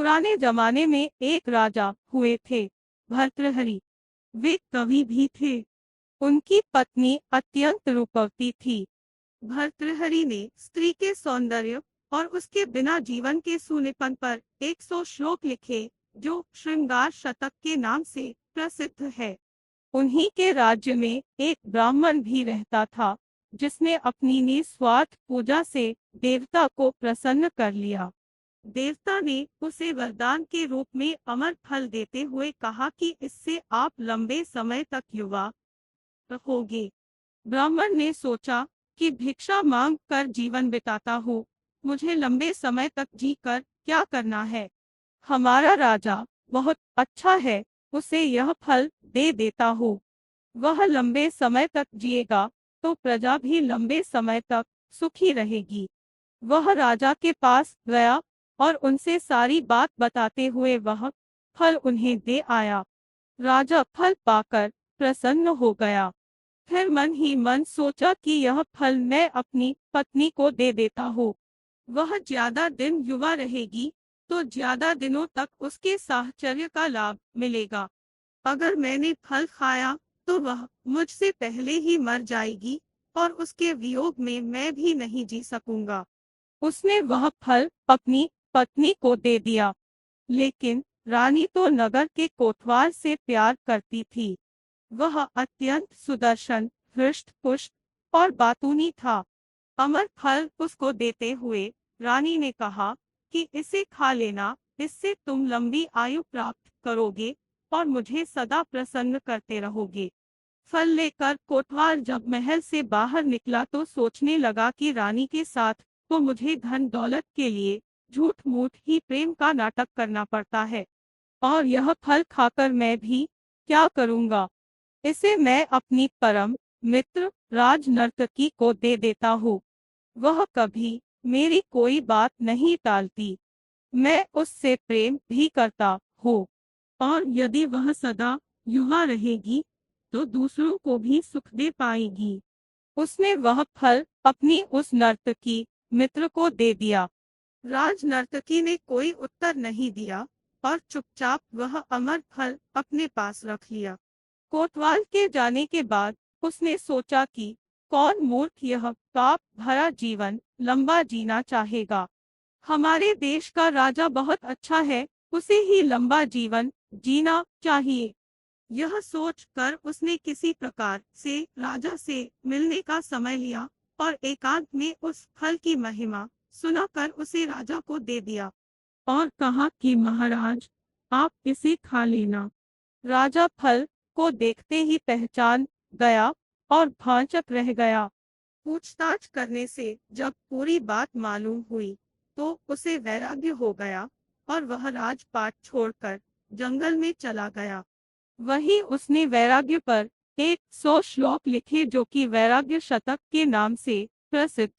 पुराने जमाने में एक राजा हुए थे, भर्तृहरि। वे कवि भी थे। उनकी पत्नी अत्यंत रूपवती थी। भर्तृहरि ने स्त्री के सौंदर्य और उसके बिना जीवन के सूनेपन पर 100 श्लोक लिखे, जो श्रृंगार शतक के नाम से प्रसिद्ध है। उन्हीं के राज्य में एक ब्राह्मण भी रहता था, जिसने अपनी निस्वार्थ पूजा से देवता को प्रसन्न कर लिया। देवता ने उसे वरदान के रूप में अमर फल देते हुए कहा कि इससे आप लंबे समय तक युवा रहोगे। ब्राह्मण ने सोचा कि भिक्षा मांग कर जीवन बिताता हूँ, मुझे लंबे समय तक जी कर क्या करना है। हमारा राजा बहुत अच्छा है, उसे यह फल दे देता हूँ। वह लंबे समय तक जिएगा तो प्रजा भी लंबे समय तक सुखी रहेगी। वह राजा के पास गया और उनसे सारी बात बताते हुए वह फल उन्हें दे आया। राजा फल पाकर प्रसन्न हो गया। फिर मन ही मन सोचा कि यह फल मैं अपनी पत्नी को दे देता हूँ। वह ज्यादा दिन युवा रहेगी तो ज्यादा दिनों तक उसके साहचर्य का लाभ मिलेगा। अगर मैंने फल खाया तो वह मुझसे पहले ही मर जाएगी और उसके वियोग में मैं भी नहीं जी सकूंगा। उसने वह फल अपनी पत्नी को दे दिया। लेकिन रानी तो नगर के कोतवाल से प्यार करती थी। वह अत्यंत सुदर्शन, हृष्ट पुष्ट और बातूनी था। अमर फल उसको देते हुए रानी ने कहा कि इसे खा लेना, इससे तुम लंबी आयु प्राप्त करोगे और मुझे सदा प्रसन्न करते रहोगे। फल लेकर कोतवाल जब महल से बाहर निकला तो सोचने लगा कि रानी के साथ तो मुझे धन दौलत के लिए झूठ मूठ ही प्रेम का नाटक करना पड़ता है, और यह फल खाकर मैं भी क्या करूंगा। इसे मैं अपनी परम मित्र राज नर्तकी को दे देता हूँ। वह कभी मेरी कोई बात नहीं टालती। मैं उससे प्रेम भी करता हूँ, और यदि वह सदा युवा रहेगी तो दूसरों को भी सुख दे पाएगी। उसने वह फल अपनी उस नर्तकी मित्र को दे दिया। राज नर्तकी ने कोई उत्तर नहीं दिया और चुपचाप वह अमर फल अपने पास रख लिया। कोतवाल के जाने के बाद उसने सोचा कि कौन मूर्ख यह पाप भरा जीवन लंबा जीना चाहेगा। हमारे देश का राजा बहुत अच्छा है, उसे ही लंबा जीवन जीना चाहिए। यह सोचकर उसने किसी प्रकार से राजा से मिलने का समय लिया और एकांत में उस फल की महिमा सुनाकर उसे राजा को दे दिया और कहा कि महाराज, आप इसे खा लेना। राजा फल को देखते ही पहचान गया और भांचक रह गया। पूछताछ करने से जब पूरी बात मालूम हुई तो उसे वैराग्य हो गया और वह राजपाट छोड़कर जंगल में चला गया। वहीं उसने वैराग्य पर 100 श्लोक लिखे, जो कि वैराग्य शतक के नाम से प्रसिद्ध